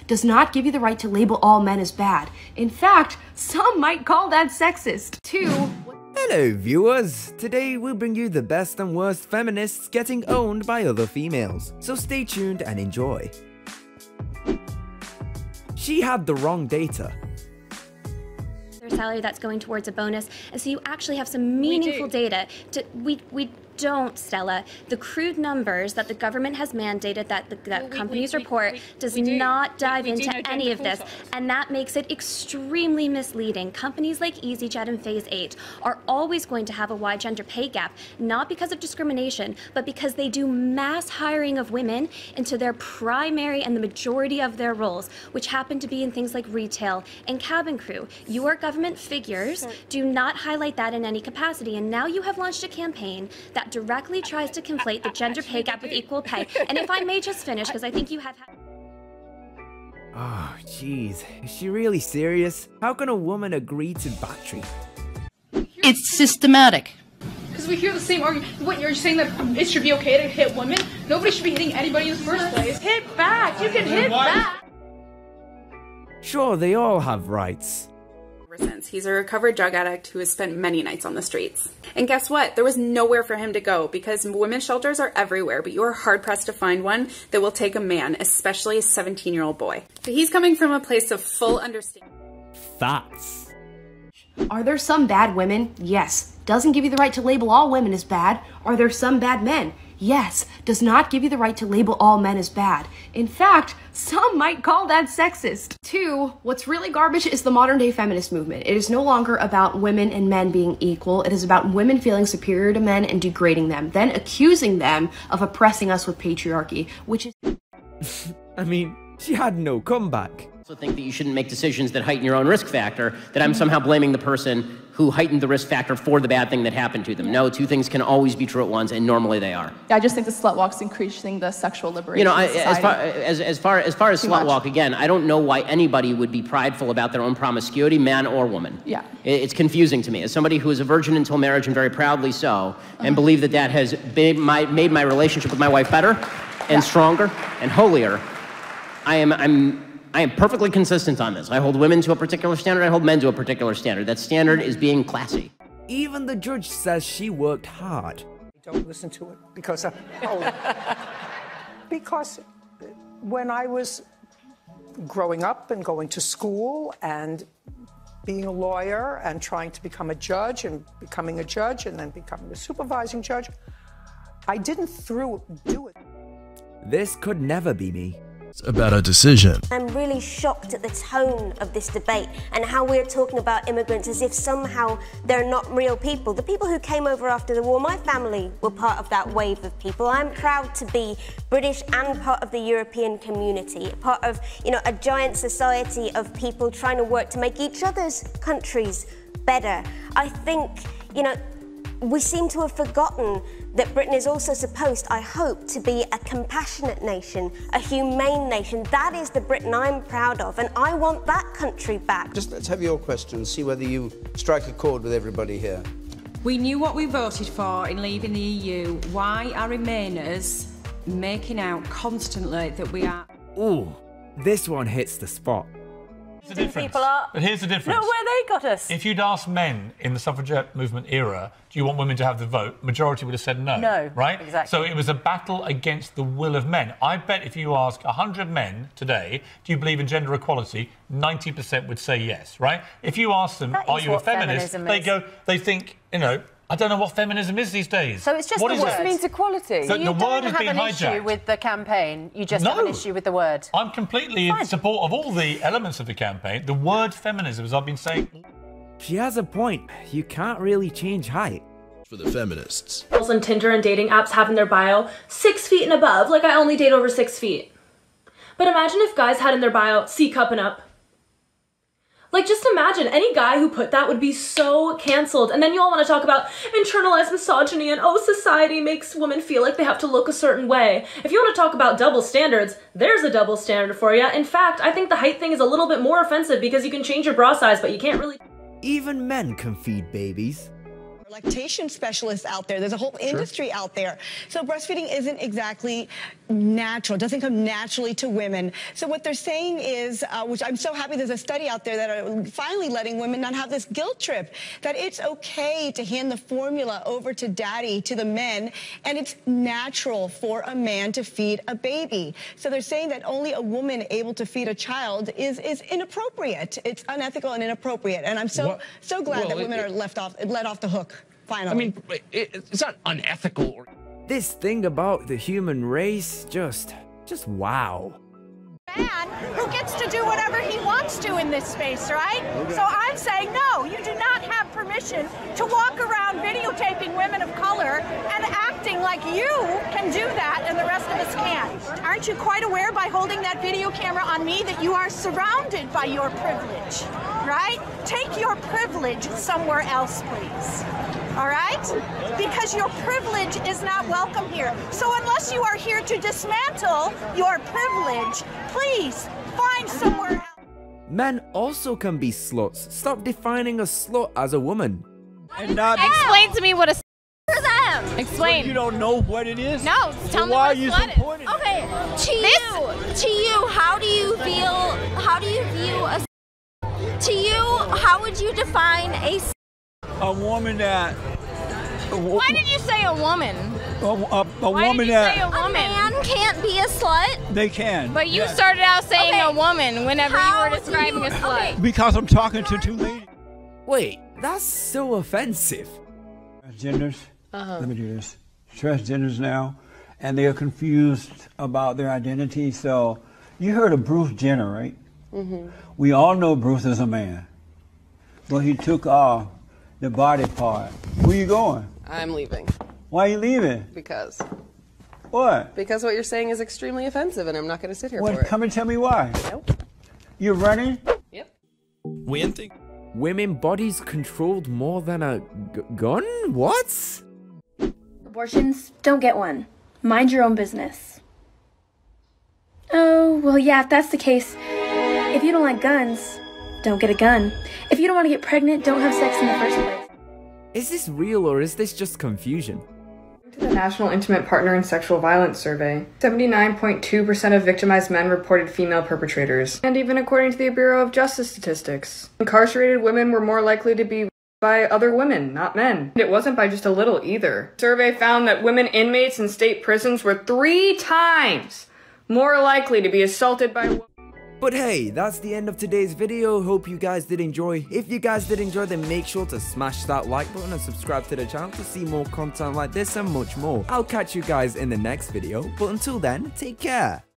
does not give you the right to label all men as bad. In fact, some might call that sexist. 2. Hello viewers! Today we'll bring you the best and worst feminists getting owned by other females. So stay tuned and enjoy. She had the wrong data. Their salary that's going towards a bonus, and so you actually have some meaningful data. We don't, Stella. The crude numbers that the government has mandated that companies report does not dive into any of this, and that makes it extremely misleading. Companies like EasyJet and Phase 8 are always going to have a wide gender pay gap, not because of discrimination, but because they do mass hiring of women into their primary and the majority of their roles, which happen to be in things like retail and cabin crew. Your government figures do not highlight that in any capacity, and now you have launched a campaign that directly tries to conflate the gender pay gap with equal pay. And if I may just finish, because I think you have had... Oh, jeez. Is she really serious? How can a woman agree to battery? It's systematic. Because we hear the same argument. What, you're saying that it should be okay to hit women? Nobody should be hitting anybody in the first place. Hit back! You can hit back! Sure, they all have rights. He's a recovered drug addict who has spent many nights on the streets. And guess what? There was nowhere for him to go because women's shelters are everywhere, but you are hard-pressed to find one that will take a man, especially a 17-year-old boy. But he's coming from a place of full understanding. Facts. Are there some bad women? Yes. Doesn't give you the right to label all women as bad. Are there some bad men? Yes. Does not give you the right to label all men as bad. In fact, some might call that sexist. 2. What's really garbage is the modern day feminist movement. It is no longer about women and men being equal. It is about women feeling superior to men and degrading them, then accusing them of oppressing us with patriarchy, which is... I mean, she had no comeback. I also think that you shouldn't make decisions that heighten your own risk factor, that I'm somehow blaming the person who heightened the risk factor for the bad thing that happened to them. No, two things can always be true at once, and normally they are. I just think the slut walk's increasing the sexual liberation. You know, as far as slut walk, again, I don't know why anybody would be prideful about their own promiscuity, man or woman. Yeah. It's confusing to me. As somebody who was a virgin until marriage, and very proudly so, and believe that that has made my relationship with my wife better, and stronger, and holier, I am perfectly consistent on this. I hold women to a particular standard, I hold men to a particular standard. That standard is being classy. Even the judge says she worked hard. Don't listen to it because because when I was growing up and going to school and being a lawyer and trying to become a judge and becoming a judge and then becoming a supervising judge, I didn't do it. This could never be me. About a decision. I'm really shocked at the tone of this debate and how we're talking about immigrants as if somehow they're not real people. The people who came over after the war, my family were part of that wave of people. I'm proud to be British and part of the European community, part of, you know, a giant society of people trying to work to make each other's countries better. I think, you know, we seem to have forgotten that Britain is also supposed, I hope, to be a compassionate nation, a humane nation. That is the Britain I'm proud of, and I want that country back. Just let's have your questions, see whether you strike a chord with everybody here. We knew what we voted for in leaving the EU. Why are Remainers making out constantly that we are... Ooh, this one hits the spot. Here's the difference. But here's the difference. Look where they got us. If you'd asked men in the suffragette movement era, do you want women to have the vote? Majority would have said no. No, right? Exactly. So it was a battle against the will of men. I bet if you ask 100 men today, do you believe in gender equality? 90% would say yes, right? If you ask them, are you a feminist? They think, you know, I don't know what feminism is these days. So it's just what the word. It means equality. So the word has been hijacked. You don't have an issue with the campaign, you just have an issue with the word. I'm completely in support of all the elements of the campaign. The word feminism, as I've been saying... She has a point. You can't really change height. For the feminists. Girls on Tinder and dating apps have in their bio 6 feet and above, like I only date over 6 feet. But imagine if guys had in their bio C cup and up. Like, just imagine, any guy who put that would be so cancelled. And then you all want to talk about internalized misogyny and, oh, society makes women feel like they have to look a certain way. If you want to talk about double standards, there's a double standard for you. In fact, I think the height thing is a little bit more offensive because you can change your bra size, but you can't really... Even men can feed babies. lactation specialists out there. There's a whole industry out there. So breastfeeding isn't exactly natural. It doesn't come naturally to women. So what they're saying is, which I'm so happy there's a study out there that are finally letting women not have this guilt trip, that it's okay to hand the formula over to daddy, to the men, and it's natural for a man to feed a baby. So they're saying that only a woman able to feed a child is inappropriate. It's unethical and inappropriate. And I'm so glad that women are let off the hook. Finally. I mean, it's not unethical. This thing about the human race, just wow. Man who gets to do whatever he wants to in this space, right? So I'm saying, no, you do not have permission to walk around videotaping women of color and acting like you can do that and the rest of us can't. Aren't you quite aware by holding that video camera on me that you are surrounded by your privilege, right? Take your privilege somewhere else, please. All right? Because your privilege is not welcome here. So unless you are here to dismantle your privilege, please find somewhere else. Men also can be sluts. Stop defining a slut as a woman. And not explain to me what a for them. Explain. So you don't know what it is? No, tell me why what are you slut is. supporting it? Okay, To you, how do you feel? How do you view a? To you, how would you define a woman that? Why did you say a woman? A Why woman did you that say a woman? A man can't be a slut. They can. But you started out saying a woman whenever you were describing a slut. Because I'm talking to two ladies. Wait, that's so offensive. Transgenders. Let me do this. Transgenders now, and they are confused about their identity. So, you heard of Bruce Jenner, right? Mm-hmm. We all know Bruce is a man, but he took off the body part. Where you going? I'm leaving. Why are you leaving? Because. What? Because what you're saying is extremely offensive, and I'm not going to sit here for it. Come and tell me why. Nope. You're running? Yep. Women bodies controlled more than a gun? What? Abortions? Don't get one. Mind your own business. Oh, well, yeah, if that's the case, if you don't like guns, don't get a gun. If you don't want to get pregnant, don't have sex in the first place. Is this real or is this just confusion? To the National Intimate Partner and Sexual Violence Survey, 79.2% of victimized men reported female perpetrators. And even according to the Bureau of Justice Statistics, incarcerated women were more likely to be by other women, not men. It wasn't by just a little either. The survey found that women inmates in state prisons were 3 times more likely to be assaulted by women. But hey, that's the end of today's video. Hope you guys did enjoy. If you guys did enjoy, then make sure to smash that like button and subscribe to the channel to see more content like this and much more. I'll catch you guys in the next video, but until then, take care.